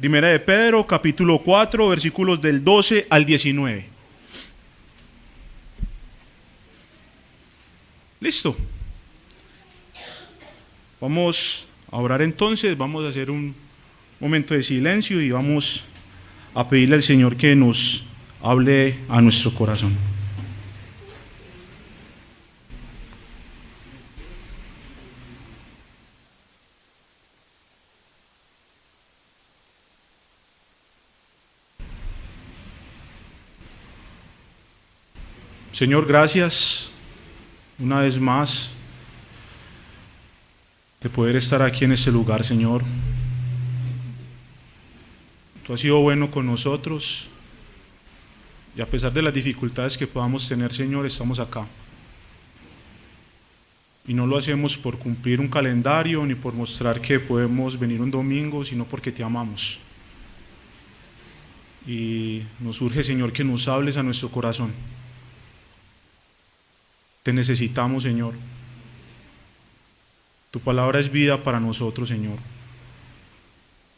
Primera de Pedro, capítulo 4, versículos del 12 al 19. Listo. Vamos a orar entonces, vamos a hacer un momento de silencio y vamos a pedirle al Señor que nos hable a nuestro corazón. Señor, gracias una vez más de poder estar aquí en este lugar, Señor. Tú has sido bueno con nosotros y a pesar de las dificultades que podamos tener, Señor, estamos acá. Y no lo hacemos por cumplir un calendario ni por mostrar que podemos venir un domingo, sino porque te amamos. Y nos urge, Señor, que nos hables a nuestro corazón. Te necesitamos, Señor. Tu palabra es vida para nosotros, Señor.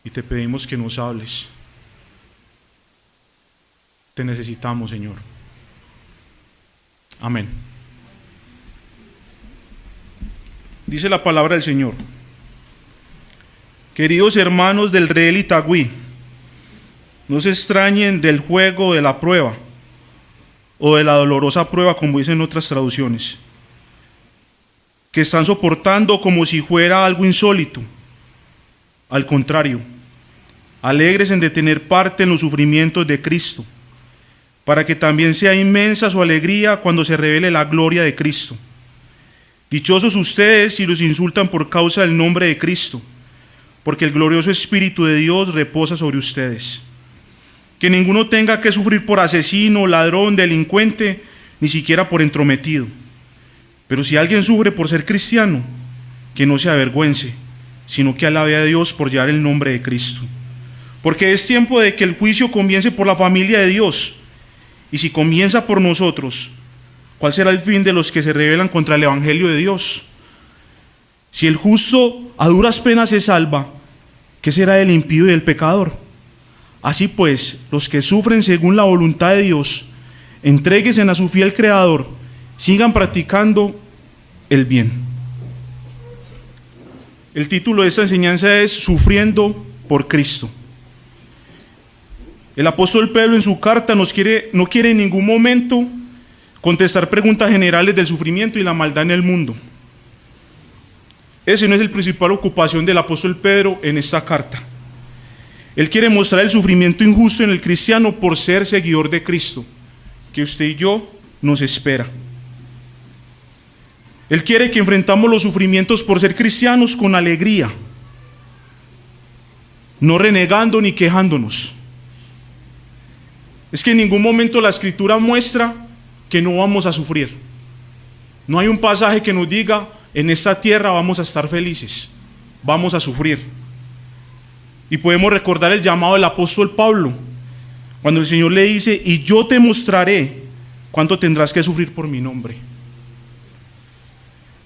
Y te pedimos que nos hables. Te necesitamos, Señor. Amén. Dice la palabra del Señor: queridos hermanos del rey Itagüí, no se extrañen del juego de la prueba o de la dolorosa prueba, como dicen otras traducciones, que están soportando como si fuera algo insólito. Al contrario, alegres en de tener parte en los sufrimientos de Cristo, para que también sea inmensa su alegría cuando se revele la gloria de Cristo. Dichosos ustedes si los insultan por causa del nombre de Cristo, porque el glorioso Espíritu de Dios reposa sobre ustedes. Que ninguno tenga que sufrir por asesino, ladrón, delincuente, ni siquiera por entrometido. Pero si alguien sufre por ser cristiano, que no se avergüence, sino que alabe a Dios por llevar el nombre de Cristo. Porque es tiempo de que el juicio comience por la familia de Dios. Y si comienza por nosotros, ¿cuál será el fin de los que se rebelan contra el Evangelio de Dios? Si el justo a duras penas se salva, ¿qué será del impío y del pecador? Así pues, los que sufren según la voluntad de Dios, entréguense a su fiel Creador, sigan practicando el bien. El título de esta enseñanza es Sufriendo por Cristo. El apóstol Pedro en su carta no quiere en ningún momento contestar preguntas generales del sufrimiento y la maldad en el mundo. Esa no es la principal ocupación del apóstol Pedro en esta carta. Él quiere mostrar el sufrimiento injusto en el cristiano por ser seguidor de Cristo, que usted y yo nos espera. Él quiere que enfrentamos los sufrimientos por ser cristianos con alegría, no renegando ni quejándonos. Es que en ningún momento la Escritura muestra que no vamos a sufrir. No hay un pasaje que nos diga, en esta tierra vamos a estar felices, vamos a sufrir. Y podemos recordar el llamado del apóstol Pablo, cuando el Señor le dice, y yo te mostraré cuánto tendrás que sufrir por mi nombre.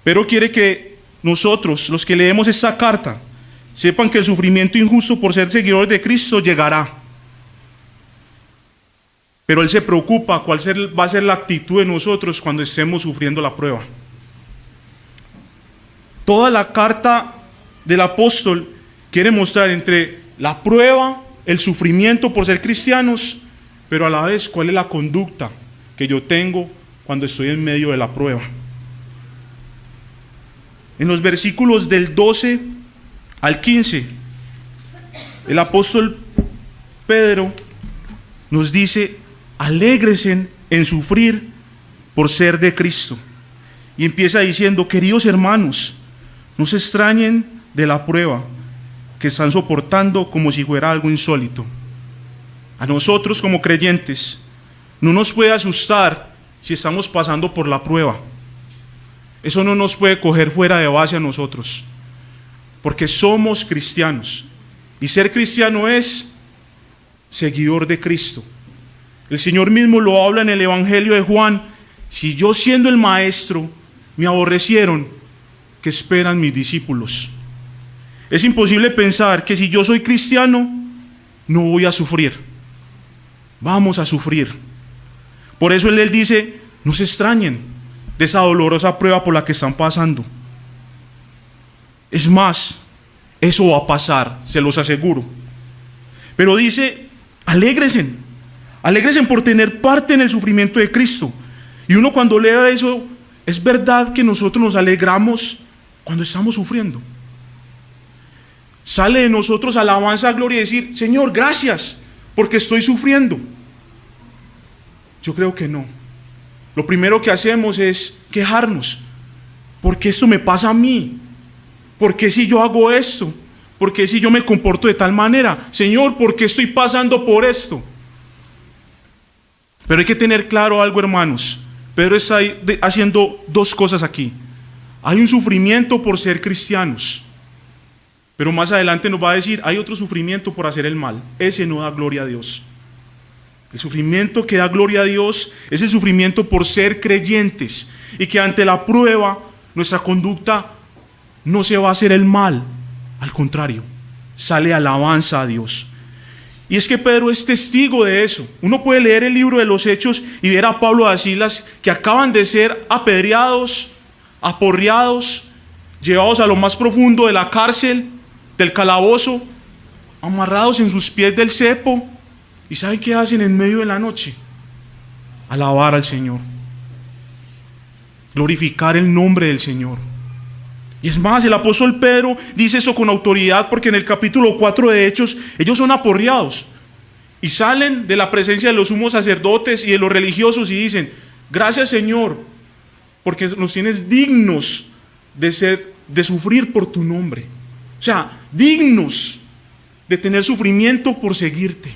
Pero quiere que nosotros, los que leemos esta carta, sepan que el sufrimiento injusto por ser seguidores de Cristo llegará. Pero Él se preocupa cuál va a ser la actitud de nosotros cuando estemos sufriendo la prueba. Toda la carta del apóstol quiere mostrar entre la prueba, el sufrimiento por ser cristianos, pero a la vez cuál es la conducta que yo tengo cuando estoy en medio de la prueba. En los versículos del 12 al 15, el apóstol Pedro nos dice, alégresen en sufrir por ser de Cristo. Y empieza diciendo, queridos hermanos, no se extrañen de la prueba que están soportando como si fuera algo insólito. A nosotros como creyentes no nos puede asustar si estamos pasando por la prueba. Eso no nos puede coger fuera de base a nosotros, porque somos cristianos y ser cristiano es seguidor de Cristo. El Señor mismo lo habla en el Evangelio de Juan: si yo siendo el maestro me aborrecieron, ¿qué esperan mis discípulos? Es imposible pensar que si yo soy cristiano no voy a sufrir. Vamos a sufrir. Por eso él dice, no se extrañen de esa dolorosa prueba por la que están pasando. Es más, eso va a pasar, se los aseguro. Pero dice, alégrese por tener parte en el sufrimiento de Cristo. Y uno cuando lea eso, es verdad que nosotros nos alegramos cuando estamos sufriendo. Sale de nosotros alabanza, gloria y decir, Señor, gracias, porque estoy sufriendo. Yo creo que no. Lo primero que hacemos es quejarnos. ¿Por qué esto me pasa a mí? ¿Por qué si yo hago esto? ¿Por qué si yo me comporto de tal manera? Señor, ¿por qué estoy pasando por esto? Pero hay que tener claro algo, hermanos. Pedro está haciendo dos cosas aquí. Hay un sufrimiento por ser cristianos. Pero más adelante nos va a decir, hay otro sufrimiento por hacer el mal. Ese no da gloria a Dios. El sufrimiento que da gloria a Dios es el sufrimiento por ser creyentes. Y que ante la prueba, nuestra conducta no se va a hacer el mal. Al contrario, sale alabanza a Dios. Y es que Pedro es testigo de eso. Uno puede leer el libro de los Hechos y ver a Pablo y a Silas que acaban de ser apedreados, aporreados, llevados a lo más profundo de la cárcel, del calabozo, amarrados en sus pies del cepo. ¿Y saben qué hacen en medio de la noche? Alabar al Señor, glorificar el nombre del Señor. Y es más, el apóstol Pedro dice eso con autoridad, porque en el capítulo 4 de Hechos, ellos son aporreados y salen de la presencia de los sumos sacerdotes y de los religiosos y dicen, gracias Señor, porque nos tienes dignos de sufrir por tu nombre. O sea, dignos de tener sufrimiento por seguirte.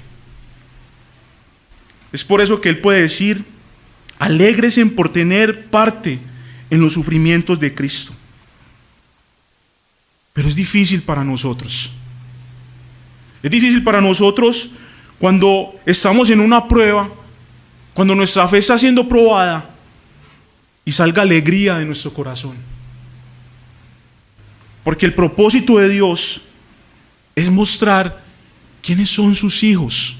Es por eso que él puede decir, alégrese por tener parte en los sufrimientos de Cristo. Pero es difícil para nosotros. Es difícil para nosotros cuando estamos en una prueba, cuando nuestra fe está siendo probada y salga alegría de nuestro corazón. Porque el propósito de Dios es mostrar quiénes son sus hijos.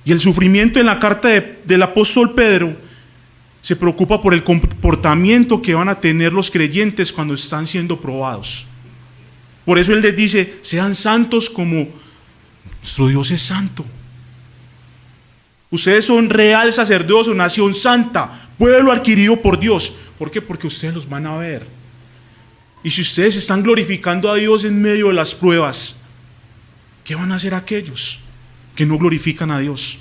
Y el sufrimiento en la carta del apóstol Pedro se preocupa por el comportamiento que van a tener los creyentes cuando están siendo probados. Por eso él les dice, sean santos como nuestro Dios es santo. Ustedes son real sacerdocio, nación santa, pueblo adquirido por Dios. ¿Por qué? Porque ustedes los van a ver. Y si ustedes están glorificando a Dios en medio de las pruebas, ¿qué van a hacer aquellos que no glorifican a Dios?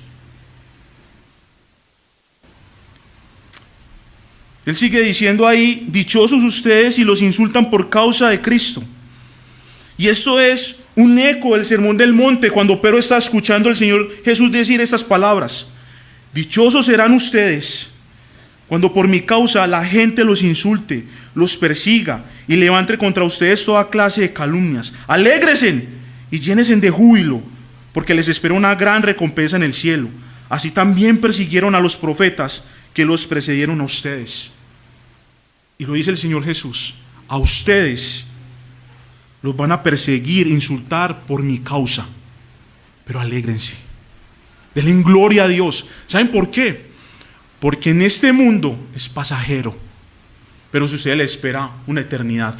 Él sigue diciendo ahí, dichosos ustedes si los insultan por causa de Cristo. Y eso es un eco del Sermón del Monte, cuando Pedro está escuchando al Señor Jesús decir estas palabras. Dichosos serán ustedes cuando por mi causa la gente los insulte, los persiga y levante contra ustedes toda clase de calumnias. Alégresen y llénense de júbilo, porque les espera una gran recompensa en el cielo. Así también persiguieron a los profetas que los precedieron a ustedes. Y lo dice el Señor Jesús, a ustedes los van a perseguir, insultar por mi causa, pero alégrense, denle gloria a Dios. ¿Saben por qué? Porque en este mundo es pasajero, pero si usted le espera una eternidad.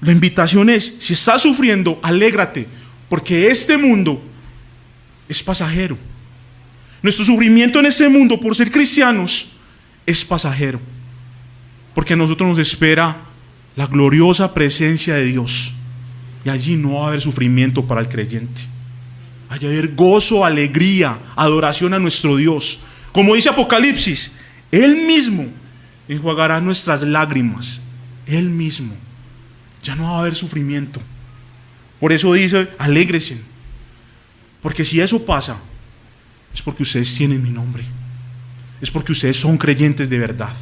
La invitación es, si estás sufriendo, alégrate, porque este mundo es pasajero. Nuestro sufrimiento en este mundo por ser cristianos es pasajero, porque a nosotros nos espera la gloriosa presencia de Dios, y allí no va a haber sufrimiento para el creyente. Allí va a haber gozo, alegría, adoración a nuestro Dios. Como dice Apocalipsis, Él mismo enjuagará nuestras lágrimas. Él mismo. Ya no va a haber sufrimiento. Por eso dice, alégresen, porque si eso pasa, es porque ustedes tienen mi nombre, es porque ustedes son creyentes de verdad.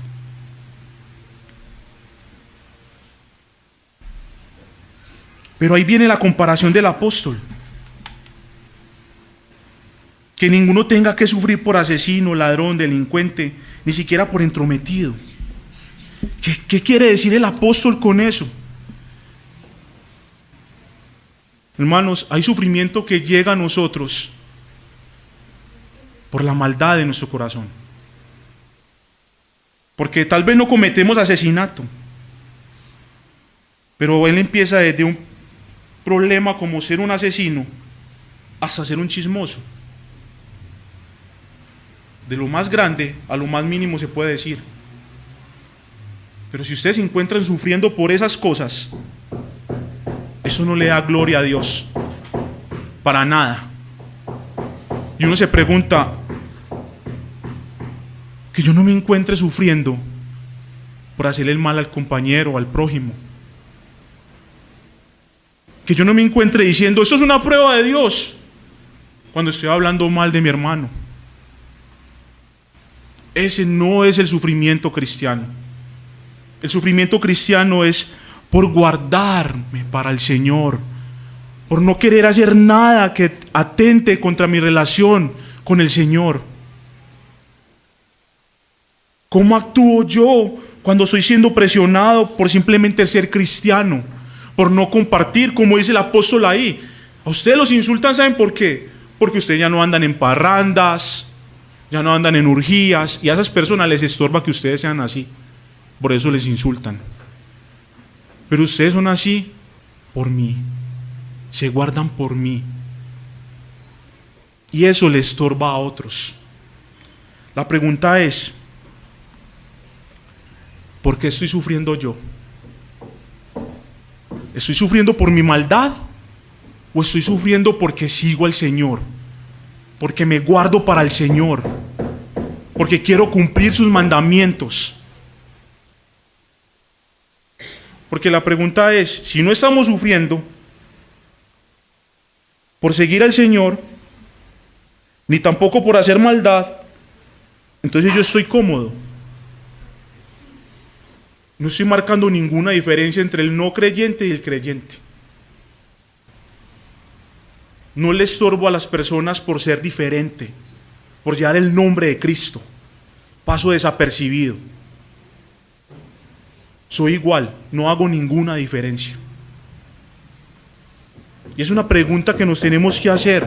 Pero ahí viene la comparación del apóstol. Que ninguno tenga que sufrir por asesino, ladrón, delincuente, ni siquiera por entrometido. ¿Qué quiere decir el apóstol con eso? Hermanos, hay sufrimiento que llega a nosotros por la maldad de nuestro corazón. Porque tal vez no cometemos asesinato, pero él empieza desde un problema como ser un asesino hasta ser un chismoso. De lo más grande a lo más mínimo se puede decir. Pero si ustedes se encuentran sufriendo por esas cosas, eso no le da gloria a Dios, para nada. Y uno se pregunta, que yo no me encuentre sufriendo por hacerle el mal al compañero o al prójimo. Que yo no me encuentre diciendo, eso es una prueba de Dios, cuando estoy hablando mal de mi hermano. Ese no es el sufrimiento cristiano. El sufrimiento cristiano es por guardarme para el Señor, por no querer hacer nada que atente contra mi relación con el Señor. ¿Cómo actúo yo cuando estoy siendo presionado por simplemente ser cristiano? Por no compartir, como dice el apóstol ahí. A ustedes los insultan, ¿saben por qué? Porque ustedes ya no andan en parrandas, ya no andan en orgías, y a esas personas les estorba que ustedes sean así. Por eso les insultan. Pero ustedes son así por mí, se guardan por mí, y eso les estorba a otros. La pregunta es, ¿por qué estoy sufriendo yo? ¿Estoy sufriendo por mi maldad? ¿O estoy sufriendo porque sigo al Señor? Porque me guardo para el Señor, porque quiero cumplir sus mandamientos. Porque la pregunta es, si no estamos sufriendo por seguir al Señor, ni tampoco por hacer maldad, entonces yo estoy cómodo. No estoy marcando ninguna diferencia entre el no creyente y el creyente. No le estorbo a las personas por ser diferente, por llevar el nombre de Cristo. Paso desapercibido. Soy igual, no hago ninguna diferencia. Y es una pregunta que nos tenemos que hacer,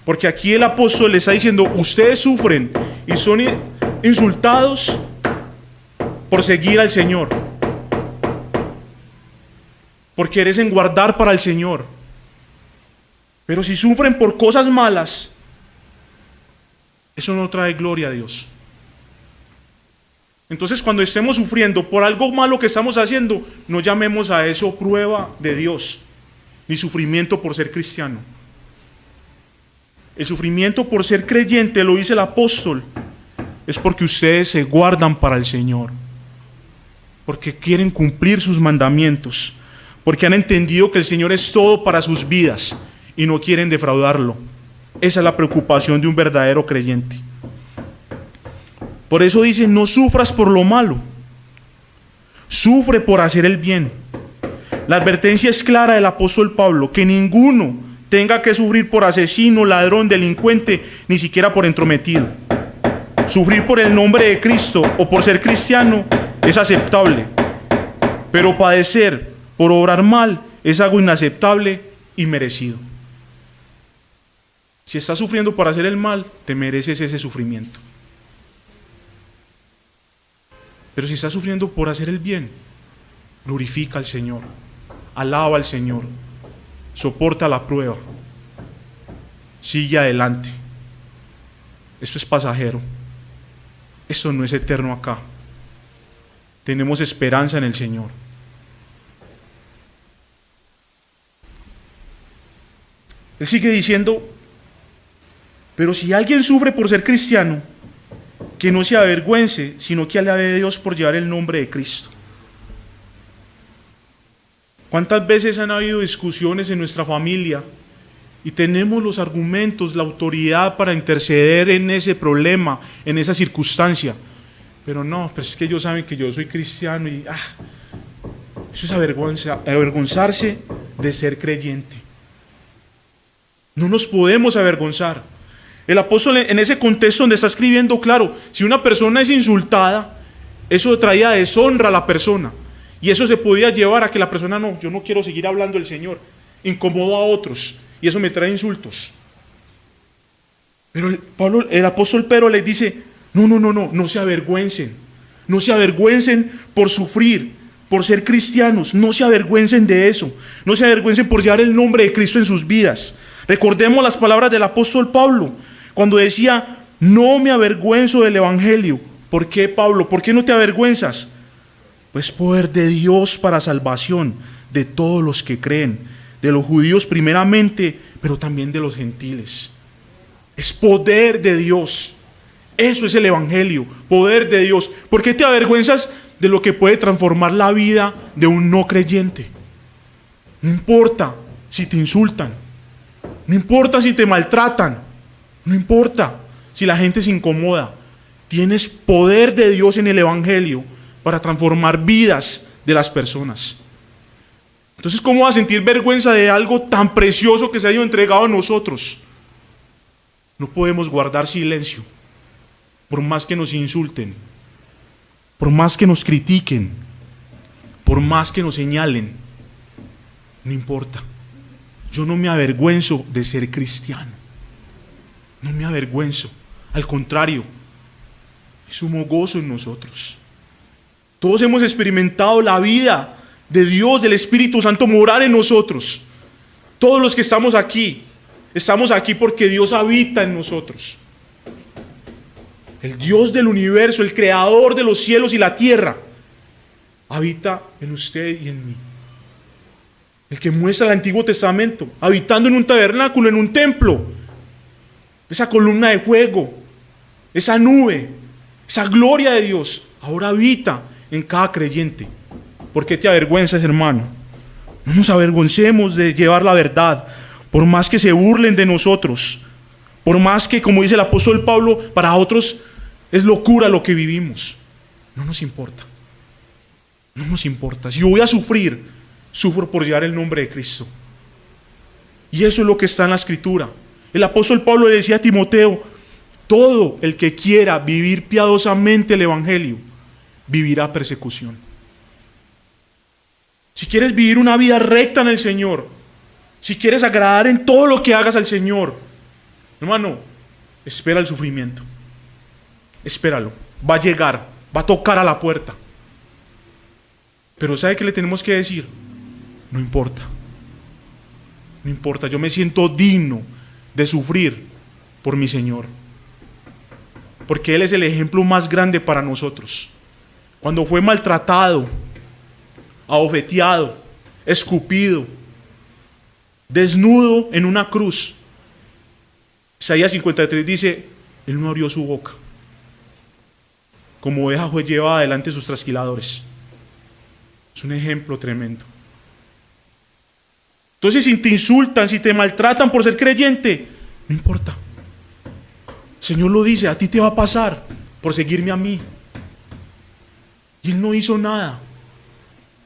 porque aquí el apóstol le está diciendo, ustedes sufren y son insultados por seguir al Señor, por querer guardar para el Señor. Pero si sufren por cosas malas, eso no trae gloria a Dios. Entonces, cuando estemos sufriendo por algo malo que estamos haciendo, no llamemos a eso prueba de Dios, ni sufrimiento por ser cristiano. El sufrimiento por ser creyente, lo dice el apóstol, es porque ustedes se guardan para el Señor, porque quieren cumplir sus mandamientos, porque han entendido que el Señor es todo para sus vidas y no quieren defraudarlo. Esa es la preocupación de un verdadero creyente. Por eso dice, no sufras por lo malo, sufre por hacer el bien. La advertencia es clara del apóstol Pablo, que ninguno tenga que sufrir por asesino, ladrón, delincuente, ni siquiera por entrometido. Sufrir por el nombre de Cristo o por ser cristiano es aceptable, pero padecer por obrar mal es algo inaceptable y merecido. Si estás sufriendo por hacer el mal, te mereces ese sufrimiento. Pero si estás sufriendo por hacer el bien, glorifica al Señor, alaba al Señor, soporta la prueba, sigue adelante. Esto es pasajero, esto no es eterno acá. Tenemos esperanza en el Señor. Él sigue diciendo, pero si alguien sufre por ser cristiano, que no se avergüence, sino que alabe a Dios por llevar el nombre de Cristo. ¿Cuántas veces han habido discusiones en nuestra familia y tenemos los argumentos, la autoridad para interceder en ese problema, en esa circunstancia? Pero no, pero es que ellos saben que yo soy cristiano y eso es avergonzarse de ser creyente. No nos podemos avergonzar. El apóstol en ese contexto donde está escribiendo, claro, si una persona es insultada, eso traía deshonra a la persona. Y eso se podía llevar a que la persona, no, yo no quiero seguir hablando del Señor. incomodo a otros y eso me trae insultos. Pero el apóstol Pedro les dice, no se avergüencen. No se avergüencen por sufrir, por ser cristianos. No se avergüencen de eso. No se avergüencen por llevar el nombre de Cristo en sus vidas. Recordemos las palabras del apóstol Pablo, cuando decía, no me avergüenzo del evangelio. ¿Por qué, Pablo? ¿Por qué no te avergüenzas? Pues poder de Dios para salvación de todos los que creen, de los judíos primeramente, pero también de los gentiles. Es poder de Dios. Eso es el evangelio, poder de Dios. ¿Por qué te avergüenzas de lo que puede transformar la vida de un no creyente? No importa si te insultan, no importa si te maltratan, no importa si la gente se incomoda. Tienes poder de Dios en el evangelio para transformar vidas de las personas. Entonces, ¿cómo vas a sentir vergüenza de algo tan precioso que se ha ido entregado a nosotros? No podemos guardar silencio, por más que nos insulten, por más que nos critiquen, por más que nos señalen. No importa. Yo no me avergüenzo de ser cristiano. No me avergüenzo. Al contrario, es sumo gozo en nosotros. Todos hemos experimentado la vida de Dios, del Espíritu Santo morar en nosotros. Todos los que estamos aquí porque Dios habita en nosotros. El Dios del universo, el creador de los cielos y la tierra, habita en usted y en mí. El que muestra el Antiguo Testamento, habitando en un tabernáculo, en un templo. Esa columna de fuego, esa nube, esa gloria de Dios, ahora habita en cada creyente. ¿Por qué te avergüenzas, hermano? No nos avergoncemos de llevar la verdad, por más que se burlen de nosotros, por más que, como dice el apóstol Pablo, para otros es locura lo que vivimos. No nos importa. No nos importa. Si yo voy a sufrir, sufro por llevar el nombre de Cristo. Y eso es lo que está en la Escritura. El apóstol Pablo le decía a Timoteo, todo el que quiera vivir piadosamente el evangelio, vivirá persecución. Si quieres vivir una vida recta en el Señor, si quieres agradar en todo lo que hagas al Señor, hermano, espera el sufrimiento. Espéralo. Va a llegar, va a tocar a la puerta. Pero ¿sabe qué le tenemos que decir? No importa. No importa, yo me siento digno de sufrir por mi Señor. Porque Él es el ejemplo más grande para nosotros. Cuando fue maltratado, abofeteado, escupido, desnudo en una cruz, Isaías 53 dice, Él no abrió su boca. Como oveja fue llevada delante de sus trasquiladores. Es un ejemplo tremendo. Entonces, si te insultan, si te maltratan por ser creyente, no importa. El Señor lo dice, a ti te va a pasar por seguirme a mí. Y Él no hizo nada.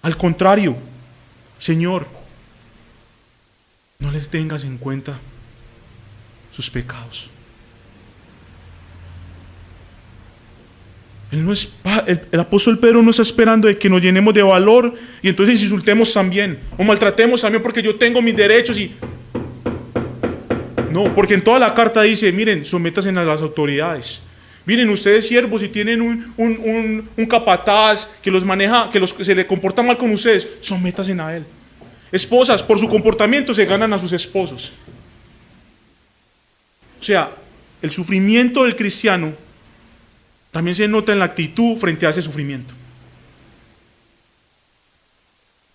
Al contrario, Señor, no les tengas en cuenta sus pecados. El apóstol Pedro no está esperando de que nos llenemos de valor y entonces insultemos también o maltratemos también porque yo tengo mis derechos y... No, porque en toda la carta dice, miren, sométanse a las autoridades. Miren, ustedes siervos, si tienen un capataz que los maneja, que se le comporta mal con ustedes, sométanse a él. Esposas, por su comportamiento se ganan a sus esposos. O sea, el sufrimiento del cristiano también se nota en la actitud frente a ese sufrimiento.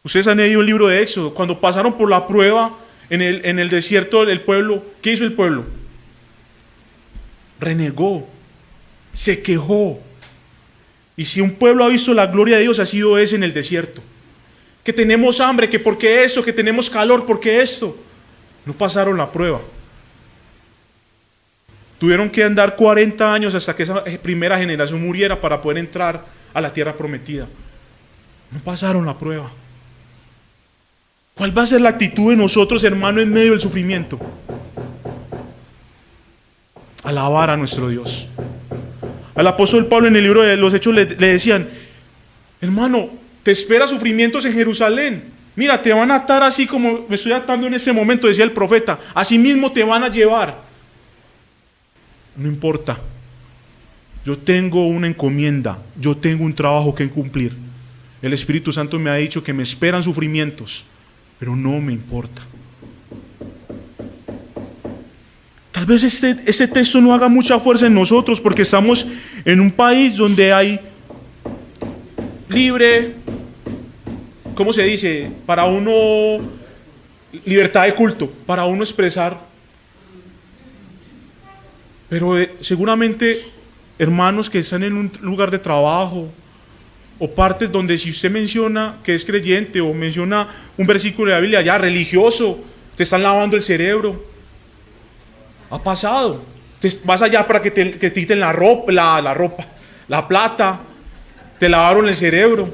Ustedes han leído el libro de Éxodo, cuando pasaron por la prueba en el desierto del pueblo, ¿qué hizo el pueblo? Renegó, se quejó. Y si un pueblo ha visto la gloria de Dios, ha sido ese en el desierto. Que tenemos hambre, que porque eso, que tenemos calor, porque esto. No pasaron la prueba. Tuvieron que andar 40 años hasta que esa primera generación muriera para poder entrar a la tierra prometida. No pasaron la prueba. ¿Cuál va a ser la actitud de nosotros, hermano, en medio del sufrimiento? Alabar a nuestro Dios. Al apóstol Pablo en el libro de los Hechos le decían, hermano, te espera sufrimientos en Jerusalén. Mira, te van a atar así como me estoy atando en ese momento, decía el profeta. Así mismo te van a llevar. No importa. Yo tengo una encomienda, yo tengo un trabajo que cumplir. El Espíritu Santo me ha dicho que me esperan sufrimientos, pero no me importa. Tal vez este texto no haga mucha fuerza en nosotros porque estamos en un país donde hay libre, ¿cómo se dice? Para uno, libertad de culto, para uno expresar. Pero seguramente hermanos que están en un lugar de trabajo o partes donde si usted menciona que es creyente o menciona un versículo de la Biblia ya religioso, te están lavando el cerebro. Ha pasado. Vas allá para que te quiten la ropa, la plata, te lavaron el cerebro.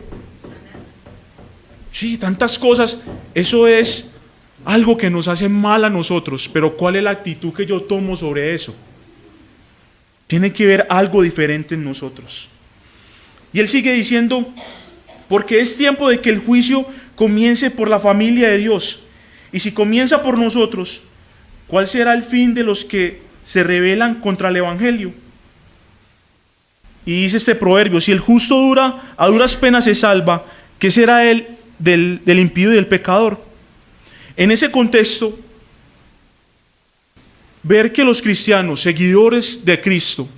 Sí, tantas cosas. Eso es algo que nos hace mal a nosotros, pero ¿cuál es la actitud que yo tomo sobre eso? Tiene que ver algo diferente en nosotros. Y él sigue diciendo, porque es tiempo de que el juicio comience por la familia de Dios. Y si comienza por nosotros, ¿cuál será el fin de los que se rebelan contra el Evangelio? Y dice este proverbio, si el justo a duras penas se salva, ¿qué será él del impío y del pecador? En ese contexto, ver que los cristianos, seguidores de Cristo,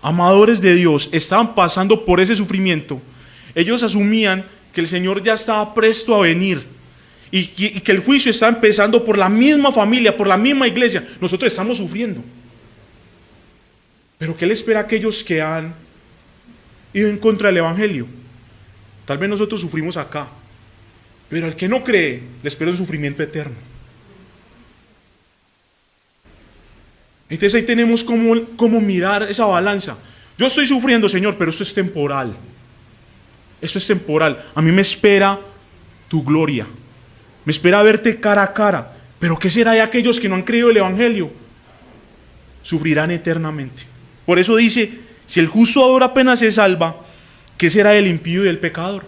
amadores de Dios, estaban pasando por ese sufrimiento, ellos asumían que el Señor ya estaba presto a venir y que el juicio está empezando por la misma familia, por la misma iglesia. Nosotros estamos sufriendo. Pero ¿qué le espera a aquellos que han ido en contra del Evangelio? Tal vez nosotros sufrimos acá, pero al que no cree le espera un sufrimiento eterno. Entonces ahí tenemos cómo mirar esa balanza. Yo estoy sufriendo, Señor, pero esto es temporal. Esto es temporal. A mí me espera tu gloria. Me espera verte cara a cara. Pero ¿qué será de aquellos que no han creído el Evangelio? Sufrirán eternamente. Por eso dice, si el justo ahora apenas se salva, ¿qué será del impío y del pecador?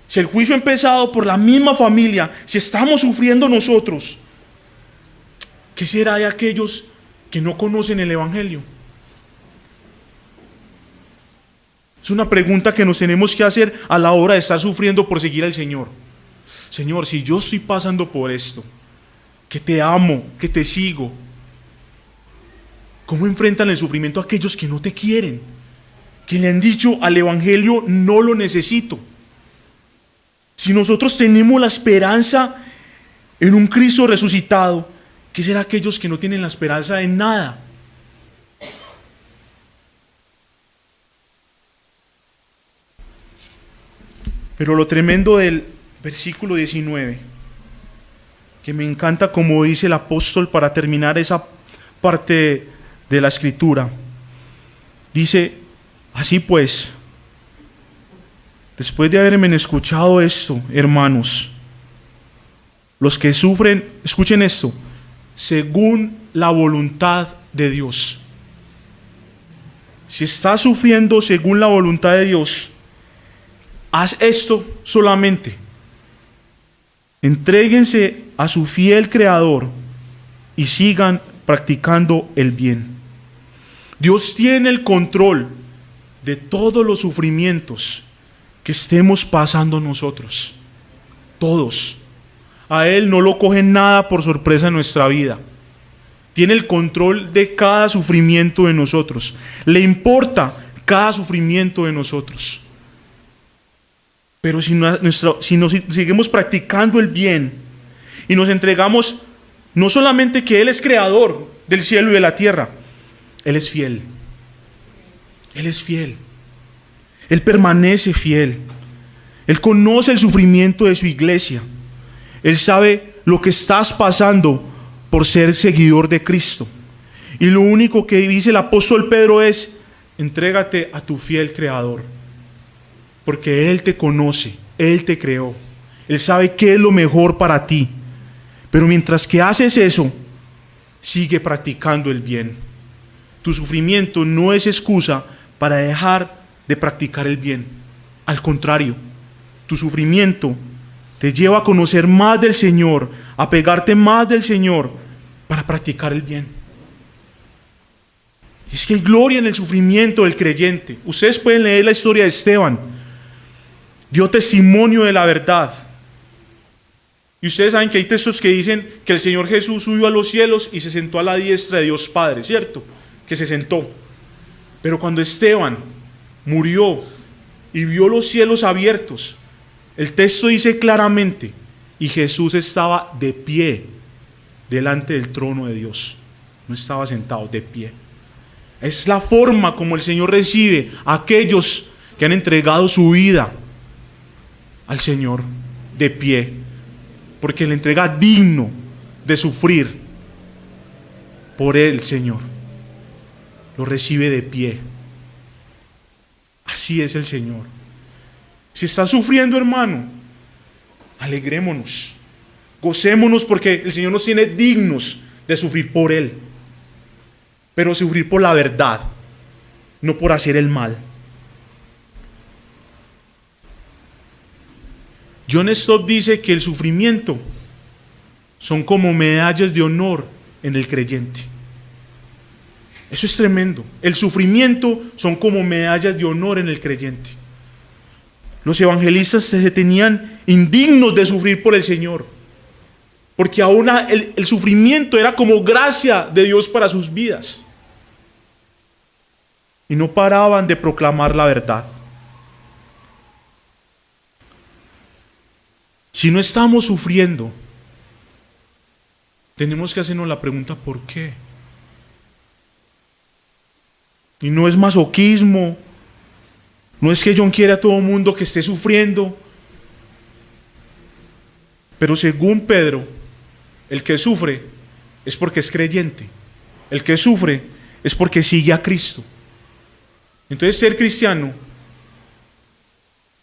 Si el juicio ha empezado por la misma familia, si estamos sufriendo nosotros, ¿qué será de aquellos que no conocen el Evangelio? Es una pregunta que nos tenemos que hacer a la hora de estar sufriendo por seguir al Señor. Señor, si yo estoy pasando por esto, que te amo, que te sigo, ¿cómo enfrentan el sufrimiento aquellos que no te quieren? Que le han dicho al Evangelio, no lo necesito. Si nosotros tenemos la esperanza en un Cristo resucitado, ¿qué será aquellos que no tienen la esperanza en nada? Pero lo tremendo del versículo 19, que me encanta como dice el apóstol para terminar esa parte de la escritura, dice, así pues, después de haberme escuchado esto, hermanos, los que sufren, escuchen esto, según la voluntad de Dios. Si estás sufriendo según la voluntad de Dios, haz esto solamente. Entréguense a su fiel Creador y sigan practicando el bien. Dios tiene el control de todos los sufrimientos que estemos pasando nosotros. Todos. A Él no lo coge nada por sorpresa en nuestra vida. Tiene el control de cada sufrimiento de nosotros. Le importa cada sufrimiento de nosotros. Pero si nos seguimos practicando el bien y nos entregamos, no solamente que Él es creador del cielo y de la tierra, Él es fiel. Él es fiel. Él permanece fiel. Él conoce el sufrimiento de su iglesia. Él sabe lo que estás pasando por ser seguidor de Cristo. Y lo único que dice el apóstol Pedro es, entrégate a tu fiel Creador. Porque Él te conoce, Él te creó. Él sabe qué es lo mejor para ti. Pero mientras que haces eso, sigue practicando el bien. Tu sufrimiento no es excusa para dejar de practicar el bien. Al contrario, tu sufrimiento te lleva a conocer más del Señor, a pegarte más del Señor para practicar el bien. Es que hay gloria en el sufrimiento del creyente. Ustedes pueden leer la historia de Esteban. Dio testimonio de la verdad. Y ustedes saben que hay textos que dicen que el Señor Jesús subió a los cielos y se sentó a la diestra de Dios Padre, ¿cierto? Que se sentó. Pero cuando Esteban murió y vio los cielos abiertos, el texto dice claramente, y Jesús estaba de pie delante del trono de Dios. No estaba sentado, de pie. Es la forma como el Señor recibe a aquellos que han entregado su vida al Señor, de pie, porque le entrega digno de sufrir por Él, Señor. Lo recibe de pie. Así es el Señor. Si está sufriendo, hermano, alegrémonos, gocémonos, porque el Señor nos tiene dignos de sufrir por Él, pero sufrir por la verdad, no por hacer el mal. John Stott dice que el sufrimiento son como medallas de honor en el creyente. Eso es tremendo. El sufrimiento son como medallas de honor en el creyente. Los evangelistas se tenían indignos de sufrir por el Señor, porque aún el sufrimiento era como gracia de Dios para sus vidas. Y no paraban de proclamar la verdad. Si no estamos sufriendo, tenemos que hacernos la pregunta ¿por qué? Y no es masoquismo, no es que John quiera a todo el mundo que esté sufriendo, pero según Pedro, el que sufre es porque es creyente, el que sufre es porque sigue a Cristo. Entonces ser cristiano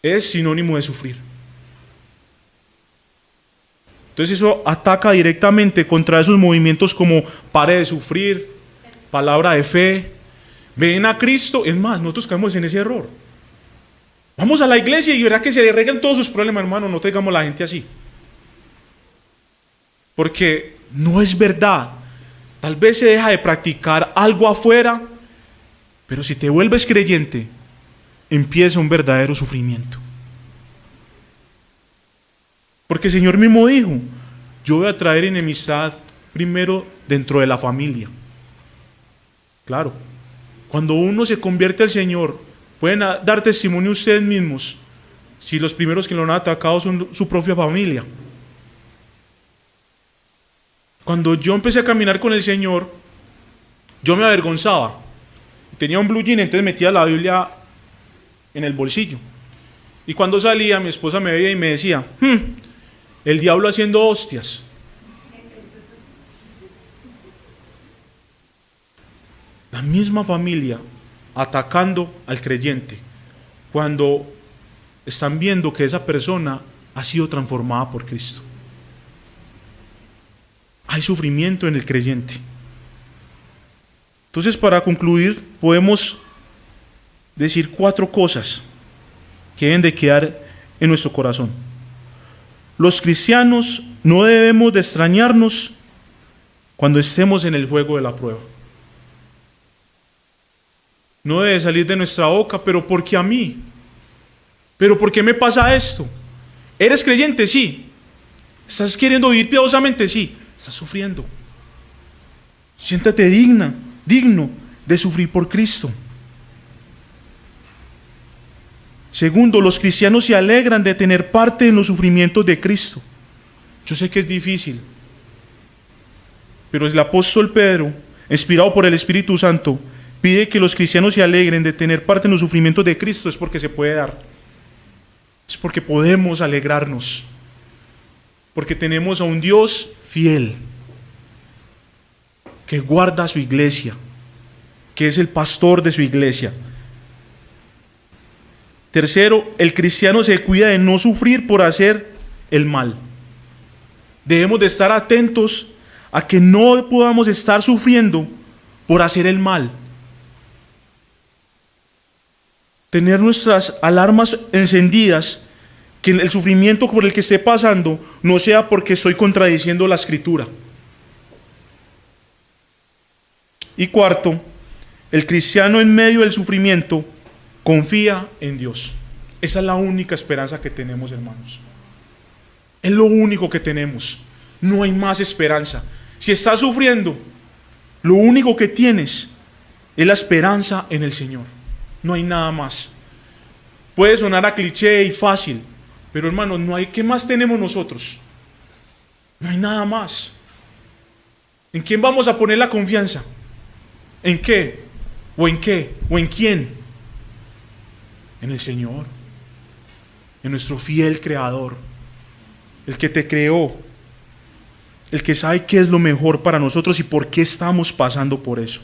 es sinónimo de sufrir. Entonces eso ataca directamente contra esos movimientos como pare de sufrir, palabra de fe, ven a Cristo. Es más, nosotros caemos en ese error. Vamos a la iglesia y verá que se le arreglan todos sus problemas, hermano. No traigamos a la gente así, porque no es verdad. Tal vez se deja de practicar algo afuera, pero si te vuelves creyente, empieza un verdadero sufrimiento. Porque el Señor mismo dijo, yo voy a traer enemistad primero dentro de la familia. Claro, cuando uno se convierte al Señor, pueden dar testimonio ustedes mismos, si los primeros que lo han atacado son su propia familia. Cuando yo empecé a caminar con el Señor, yo me avergonzaba. Tenía un blue jean, entonces metía la Biblia en el bolsillo. Y cuando salía, mi esposa me veía y me decía, el diablo haciendo hostias. La misma familia atacando al creyente cuando están viendo que esa persona ha sido transformada por Cristo. Hay sufrimiento en el creyente. Entonces, para concluir, podemos decir 4 cosas que deben de quedar en nuestro corazón. Los cristianos no debemos de extrañarnos cuando estemos en el juego de la prueba. No debe salir de nuestra boca, pero ¿por qué a mí? ¿Pero por qué me pasa esto? ¿Eres creyente? Sí. ¿Estás queriendo vivir piadosamente? Sí. Estás sufriendo. Siéntate digno de sufrir por Cristo. Segundo, los cristianos se alegran de tener parte en los sufrimientos de Cristo. Yo sé que es difícil, pero el apóstol Pedro, inspirado por el Espíritu Santo, pide que los cristianos se alegren de tener parte en los sufrimientos de Cristo. Es porque se puede dar. Es porque podemos alegrarnos. Porque tenemos a un Dios fiel, que guarda a su iglesia, que es el pastor de su iglesia. Tercero, el cristiano se cuida de no sufrir por hacer el mal. Debemos de estar atentos a que no podamos estar sufriendo por hacer el mal. Tener nuestras alarmas encendidas Que el sufrimiento por el que esté pasando no sea porque estoy contradiciendo la Escritura. Y cuarto, el cristiano en medio del sufrimiento confía en Dios. Esa es la única esperanza que tenemos, hermanos. Es lo único que tenemos. No hay más esperanza. Si estás sufriendo, lo único que tienes es la esperanza en el Señor. No hay nada más. Puede sonar a cliché y fácil, pero hermanos, no hay. ¿Qué más tenemos nosotros? No hay nada más. ¿En quién vamos a poner la confianza? ¿En qué? ¿O en qué? ¿O en quién? En el Señor. En nuestro fiel Creador. El que te creó. El que sabe qué es lo mejor para nosotros y por qué estamos pasando por eso.